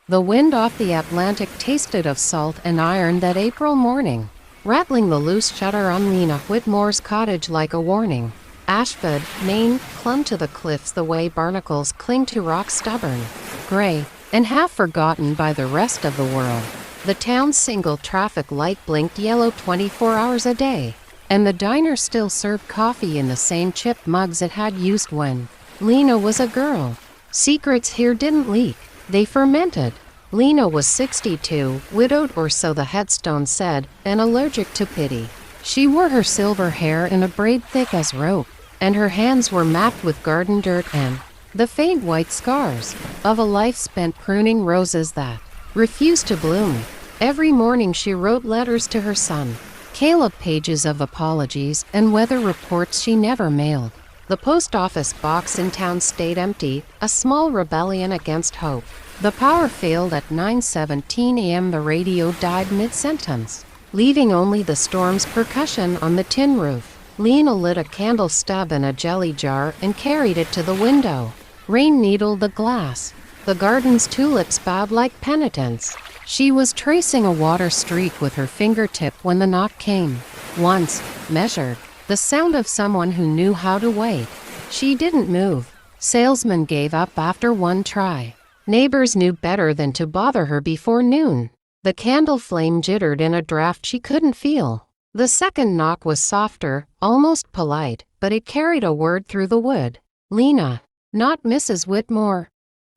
The wind off the Atlantic tasted of salt and iron that April morning, rattling the loose shutter on Lena Whitmore's cottage like a warning. Ashford, Maine, clung to the cliffs the way barnacles cling to rocks, stubborn, gray, and half forgotten by the rest of the world. The town's single traffic light blinked yellow 24 hours a day, and the diner still served coffee in the same chipped mugs it had used when Lena was a girl. Secrets here didn't leak, they fermented. Lena was 62, widowed or so the headstone said, and allergic to pity. She wore her silver hair in a braid thick as rope, and her hands were mapped with garden dirt and the faint white scars of a life spent pruning roses that refused to bloom. Every morning she wrote letters to her son, Caleb, pages of apologies and weather reports she never mailed. The post office box in town stayed empty, a small rebellion against hope. The power failed at 9:17 a.m. The radio died mid-sentence, leaving only the storm's percussion on the tin roof. Lena lit a candle stub in a jelly jar and carried it to the window. Rain needled the glass. The garden's tulips bowed like penitents. She was tracing a water streak with her fingertip when the knock came. Once, measured, the sound of someone who knew how to wait. She didn't move. Salesman gave up after one try. Neighbors knew better than to bother her before noon. The candle flame jittered in a draft she couldn't feel. The second knock was softer, almost polite, but it carried a word through the wood. Lena. Not Mrs. Whitmore.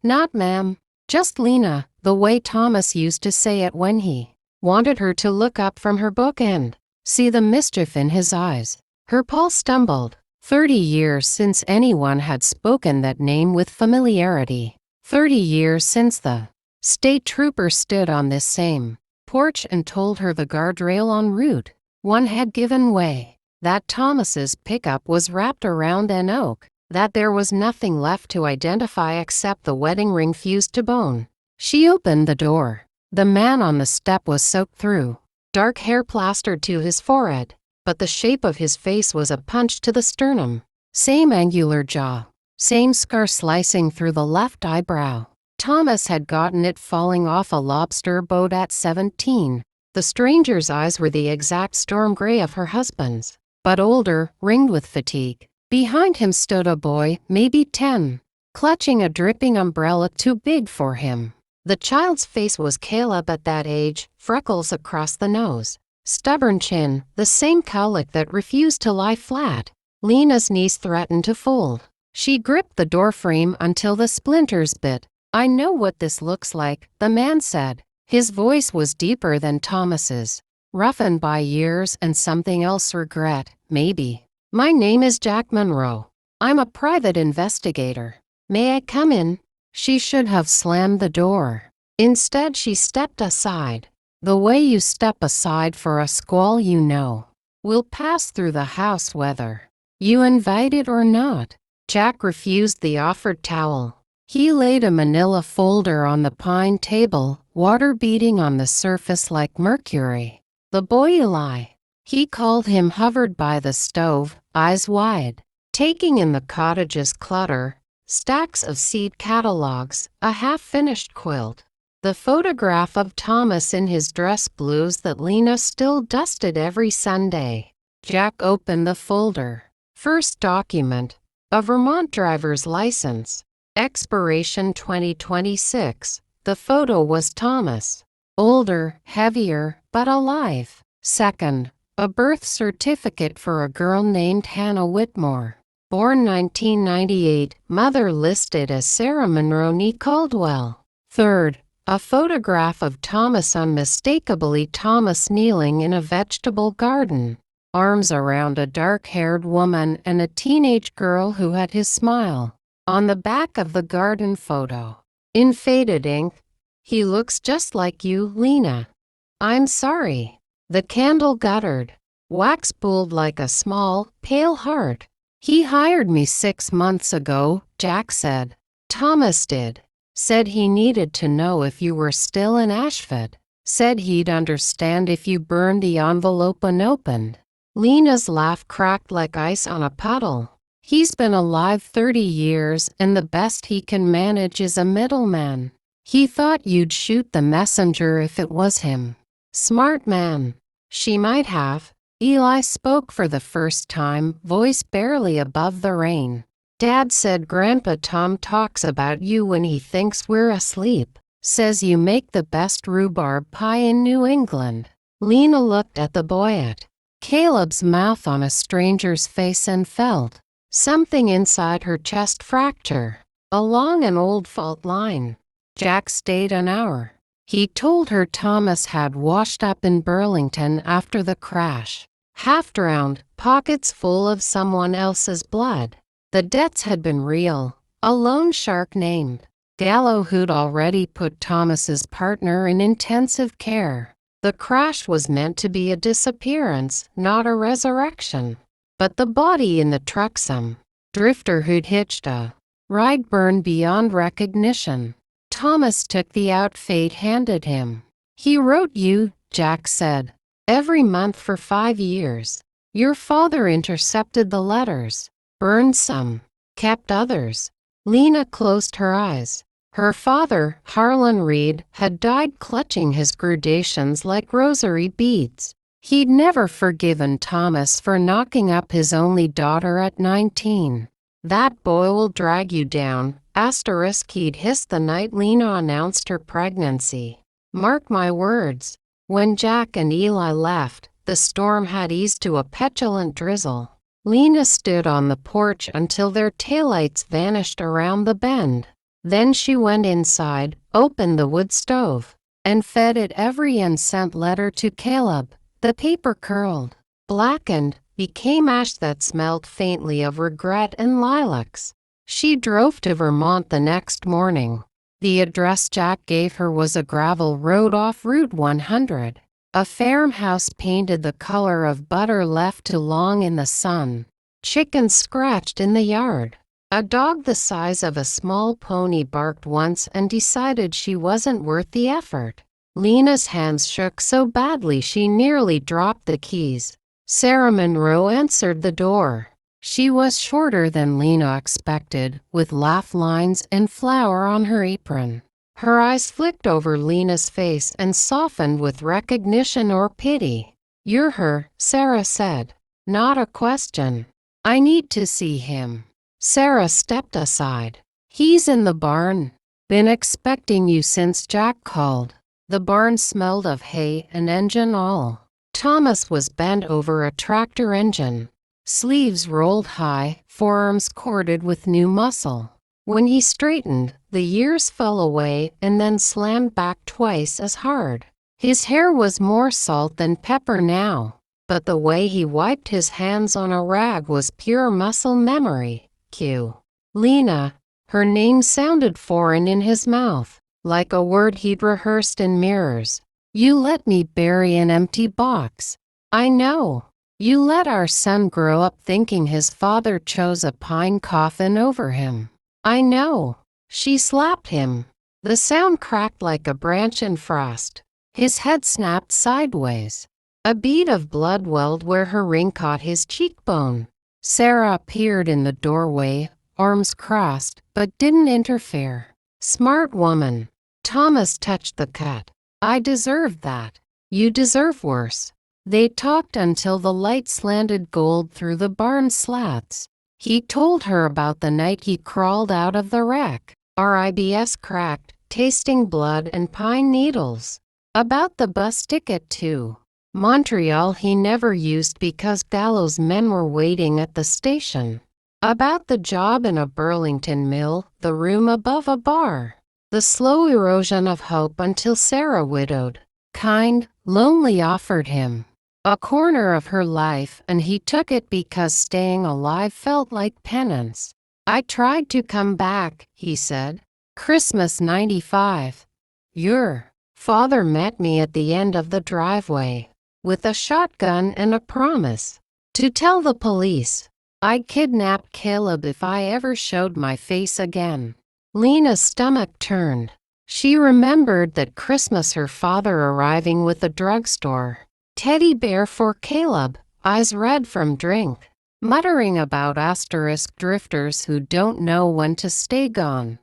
Not ma'am. Just Lena, the way Thomas used to say it when he wanted her to look up from her book and see the mischief in his eyes. Her pulse stumbled. 30 years since anyone had spoken that name with familiarity. 30 years since the state trooper stood on this same porch and told her the guardrail en route one had given way, that Thomas's pickup was wrapped around an oak, that there was nothing left to identify except the wedding ring fused to bone. She opened the door. The man on the step was soaked through, dark hair plastered to his forehead, but the shape of his face was a punch to the sternum. Same angular jaw, same scar slicing through the left eyebrow. Thomas had gotten it falling off a lobster boat at 17. The stranger's eyes were the exact storm gray of her husband's, but older, ringed with fatigue. Behind him stood a boy, maybe 10, clutching a dripping umbrella too big for him. The child's face was Caleb at that age, freckles across the nose, stubborn chin, the same cowlick that refused to lie flat. Lena's knees threatened to fold. She gripped the doorframe until the splinters bit. I know what this looks like, the man said. His voice was deeper than Thomas's, roughened by years and something else, regret, maybe. My name is Jack Monroe. I'm a private investigator. May I come in? She should have slammed the door. Instead, she stepped aside. The way you step aside for a squall you know will pass through the house whether you invite it or not. Jack refused the offered towel. He laid a manila folder on the pine table, water beading on the surface like mercury. The boy Eli, he called him, hovered by the stove, eyes wide, taking in the cottage's clutter, stacks of seed catalogs, a half-finished quilt, the photograph of Thomas in his dress blues that Lena still dusted every Sunday. Jack opened the folder. First document, a Vermont driver's license. Expiration 2026. The photo was Thomas. Older, heavier, but alive. Second, a birth certificate for a girl named Hannah Whitmore. Born 1998, mother listed as Sarah Monroe Nee Caldwell. Third, a photograph of Thomas, unmistakably Thomas, kneeling in a vegetable garden, arms around a dark-haired woman and a teenage girl who had his smile. On the back of the garden photo, in faded ink, he looks just like you, Lena. I'm sorry. The candle guttered. Wax pooled like a small, pale heart. He hired me 6 months ago, Jack said. Thomas did. Said he needed to know if you were still in Ashford. Said he'd understand if you burned the envelope unopened. Lena's laugh cracked like ice on a puddle. He's been alive 30 years, and the best he can manage is a middleman. He thought you'd shoot the messenger if it was him. Smart man. She might have. Eli spoke for the first time, voice barely above the rain. Dad said Grandpa Tom talks about you when he thinks we're asleep. Says you make the best rhubarb pie in New England. Lena looked at the boy at Caleb's mouth on a stranger's face and felt something inside her chest fracture, along an old fault line. Jack stayed an hour. He told her Thomas had washed up in Burlington after the crash. Half-drowned, pockets full of someone else's blood. The debts had been real. A loan shark named Gallo who'd already put Thomas's partner in intensive care. The crash was meant to be a disappearance, not a resurrection. But the body in the truck, some drifter who'd hitched a ride, burned beyond recognition. Thomas took the out fate handed him. He wrote you, Jack said, every month for 5 years. Your father intercepted the letters, burned some, kept others. Lena closed her eyes. Her father, Harlan Reed, had died clutching his gradations like rosary beads. He'd never forgiven Thomas for knocking up his only daughter at 19. That boy will drag you down, asterisk, he'd hissed the night Lena announced her pregnancy. Mark my words. When Jack and Eli left, the storm had eased to a petulant drizzle. Lena stood on the porch until their taillights vanished around the bend. Then she went inside, opened the wood stove, and fed it every unsent letter to Caleb. The paper curled, blackened, became ash that smelled faintly of regret and lilacs. She drove to Vermont the next morning. The address Jack gave her was a gravel road off Route 100. A farmhouse painted the color of butter left too long in the sun. Chickens scratched in the yard. A dog the size of a small pony barked once and decided she wasn't worth the effort. Lena's hands shook so badly she nearly dropped the keys. Sarah Monroe answered the door. She was shorter than Lena expected, with laugh lines and flour on her apron. Her eyes flicked over Lena's face and softened with recognition or pity. You're her, Sarah said. Not a question. I need to see him. Sarah stepped aside. He's in the barn. Been expecting you since Jack called. The barn smelled of hay and engine oil. Thomas was bent over a tractor engine. Sleeves rolled high, forearms corded with new muscle. When he straightened, the years fell away and then slammed back twice as hard. His hair was more salt than pepper now, but the way he wiped his hands on a rag was pure muscle memory. Q. Lena. Her name sounded foreign in his mouth, like a word he'd rehearsed in mirrors. You let me bury an empty box. I know. You let our son grow up thinking his father chose a pine coffin over him. I know. She slapped him. The sound cracked like a branch in frost. His head snapped sideways. A bead of blood welled where her ring caught his cheekbone. Sarah appeared in the doorway, arms crossed, but didn't interfere. Smart woman. Thomas touched the cut. I deserved that. You deserve worse. They talked until the light slanted gold through the barn slats. He told her about the night he crawled out of the wreck. Ribs cracked, tasting blood and pine needles. About the bus ticket too. Montreal he never used because Gallo's men were waiting at the station. About the job in a Burlington mill, the room above a bar. The slow erosion of hope until Sarah, widowed, kind, lonely, offered him a corner of her life, and he took it because staying alive felt like penance. I tried to come back, he said. Christmas '95. Your father met me at the end of the driveway, with a shotgun and a promise to tell the police I'd kidnap Caleb if I ever showed my face again. Lena's stomach turned. She remembered that Christmas, her father arriving with a drugstore teddy bear for Caleb, eyes red from drink, muttering about asterisk drifters who don't know when to stay gone.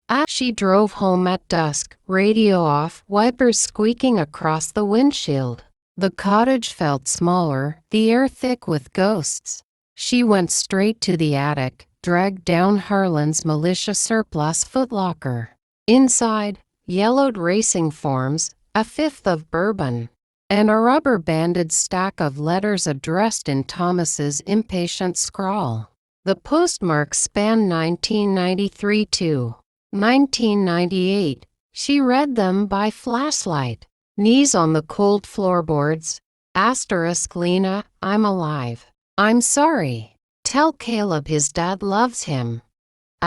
As she drove home at dusk, radio off, wipers squeaking across the windshield. The cottage felt smaller, the air thick with ghosts. She went straight to the attic, dragged down Harlan's militia surplus footlocker. Inside, yellowed racing forms, a fifth of bourbon, and a rubber-banded stack of letters addressed in Thomas's impatient scrawl. The postmarks spanned 1993 to 1998. She read them by flashlight. Knees on the cold floorboards. * Lena, I'm alive. I'm sorry. Tell Caleb his dad loves him. ****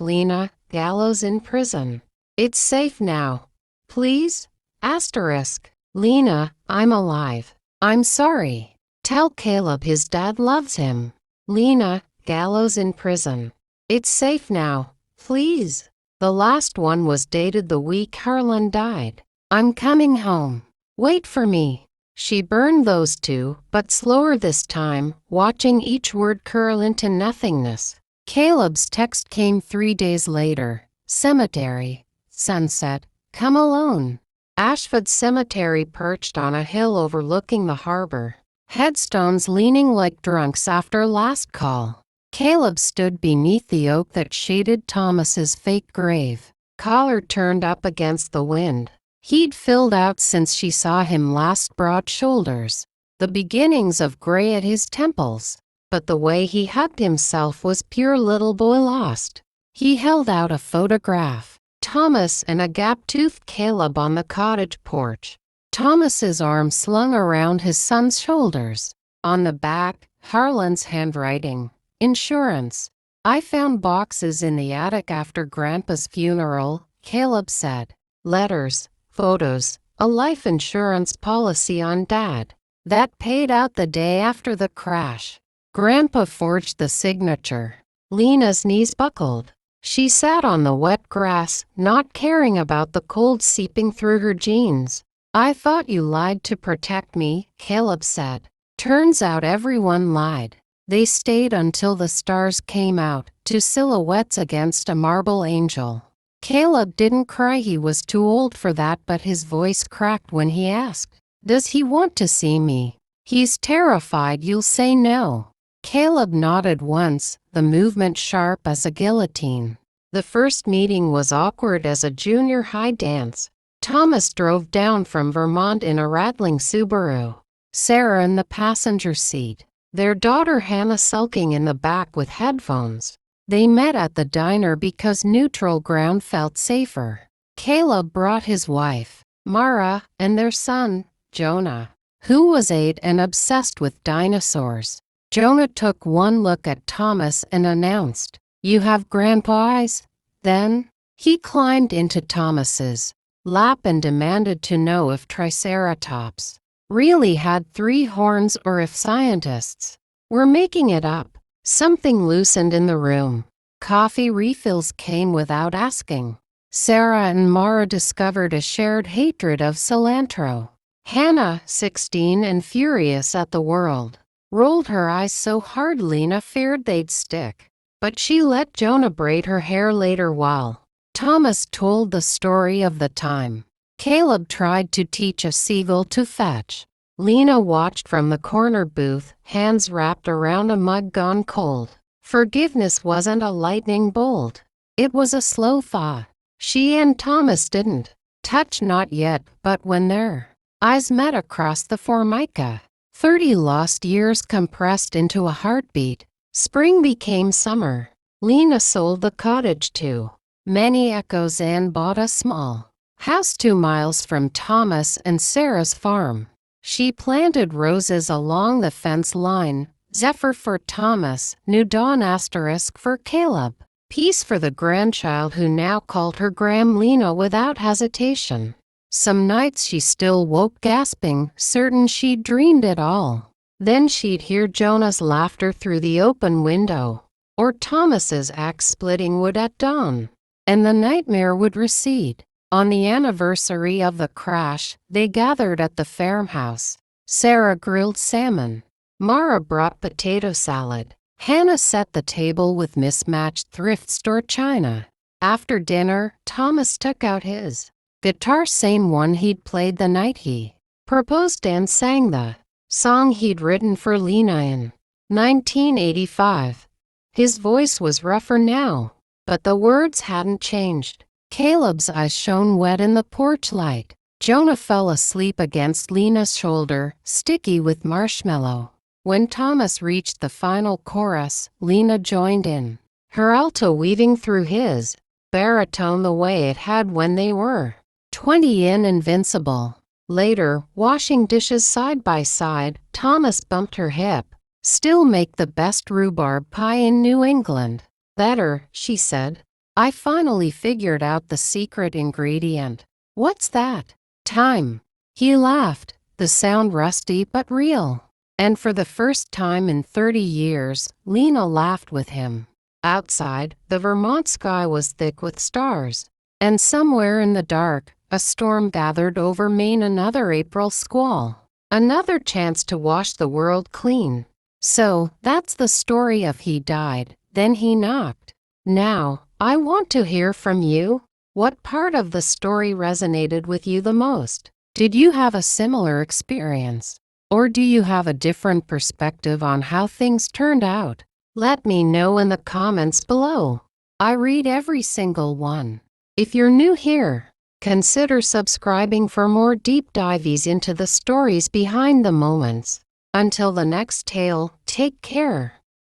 Lena, gallows in prison. It's safe now. Please? * Lena, I'm alive. I'm sorry. Tell Caleb his dad loves him. Lena, gallows in prison. It's safe now. Please? The last one was dated the week Harlan died. I'm coming home. Wait for me. She burned those two, but slower this time, watching each word curl into nothingness. Caleb's text came 3 days later. Cemetery. Sunset. Come alone. Ashford Cemetery perched on a hill overlooking the harbor. Headstones leaning like drunks after last call. Caleb stood beneath the oak that shaded Thomas's fake grave. Collar turned up against the wind. He'd filled out since she saw him last. Broad shoulders. The beginnings of gray at his temples. But the way he hugged himself was pure little boy lost. He held out a photograph. Thomas and a gap-toothed Caleb on the cottage porch. Thomas's arm slung around his son's shoulders. On the back, Harlan's handwriting. Insurance. I found boxes in the attic after Grandpa's funeral, Caleb said. Letters, photos, a life insurance policy on Dad. That paid out the day after the crash. Grandpa forged the signature. Lena's knees buckled. She sat on the wet grass, not caring about the cold seeping through her jeans. I thought you lied to protect me, Caleb said. Turns out everyone lied. They stayed until the stars came out, two silhouettes against a marble angel. Caleb didn't cry, he was too old for that, but his voice cracked when he asked, "Does he want to see me? He's terrified you'll say no." Caleb nodded once, the movement sharp as a guillotine. The first meeting was awkward as a junior high dance. Thomas drove down from Vermont in a rattling Subaru. Sarah in the passenger seat. Their daughter Hannah sulking in the back with headphones. They met at the diner because neutral ground felt safer. Caleb brought his wife, Mara, and their son, Jonah, who was 8 and obsessed with dinosaurs. Jonah took one look at Thomas and announced, "You have grandpa eyes?" Then, he climbed into Thomas's lap and demanded to know if Triceratops really had 3 horns or if scientists were making it up. Something loosened in the room. Coffee refills came without asking. Sarah and Mara discovered a shared hatred of cilantro. Hannah, 16 and furious at the world, rolled her eyes so hard Lena feared they'd stick. But she let Jonah braid her hair later while Thomas told the story of the time Caleb tried to teach a seagull to fetch. Lena watched from the corner booth, hands wrapped around a mug gone cold. Forgiveness wasn't a lightning bolt. It was a slow thaw. She and Thomas didn't touch, not yet, but when their eyes met across the Formica, 30 lost years compressed into a heartbeat. Spring became summer. Lena sold the cottage to many echoes and bought a small house 2 miles from Thomas and Sarah's farm. She planted roses along the fence line, Zephyr for Thomas, New Dawn * for Caleb, peace for the grandchild who now called her Gram Lena without hesitation. Some nights she still woke gasping, certain she'd dreamed it all. Then she'd hear Jonah's laughter through the open window, or Thomas's axe splitting wood at dawn, and the nightmare would recede. On the anniversary of the crash, they gathered at the farmhouse. Sarah grilled salmon. Mara brought potato salad. Hannah set the table with mismatched thrift store china. After dinner, Thomas took out his guitar, same one he'd played the night he proposed, and sang the song he'd written for Lena in 1985. His voice was rougher now, but the words hadn't changed. Caleb's eyes shone wet in the porch light. Jonah fell asleep against Lena's shoulder, sticky with marshmallow. When Thomas reached the final chorus, Lena joined in, her alto weaving through his baritone the way it had when they were 20 in Invincible. Later, washing dishes side by side, Thomas bumped her hip. "Still make the best rhubarb pie in New England." "Better," she said. "I finally figured out the secret ingredient." "What's that?" "Time." He laughed, the sound rusty but real. And for the first time in 30 years, Lena laughed with him. Outside, the Vermont sky was thick with stars. And somewhere in the dark, a storm gathered over Maine, another April squall. Another chance to wash the world clean. So, that's the story of He Died, Then He Knocked. Now, I want to hear from you. What part of the story resonated with you the most? Did you have a similar experience? Or do you have a different perspective on how things turned out? Let me know in the comments below. I read every single one. If you're new here, consider subscribing for more deep dives into the stories behind the moments. Until the next tale, take care.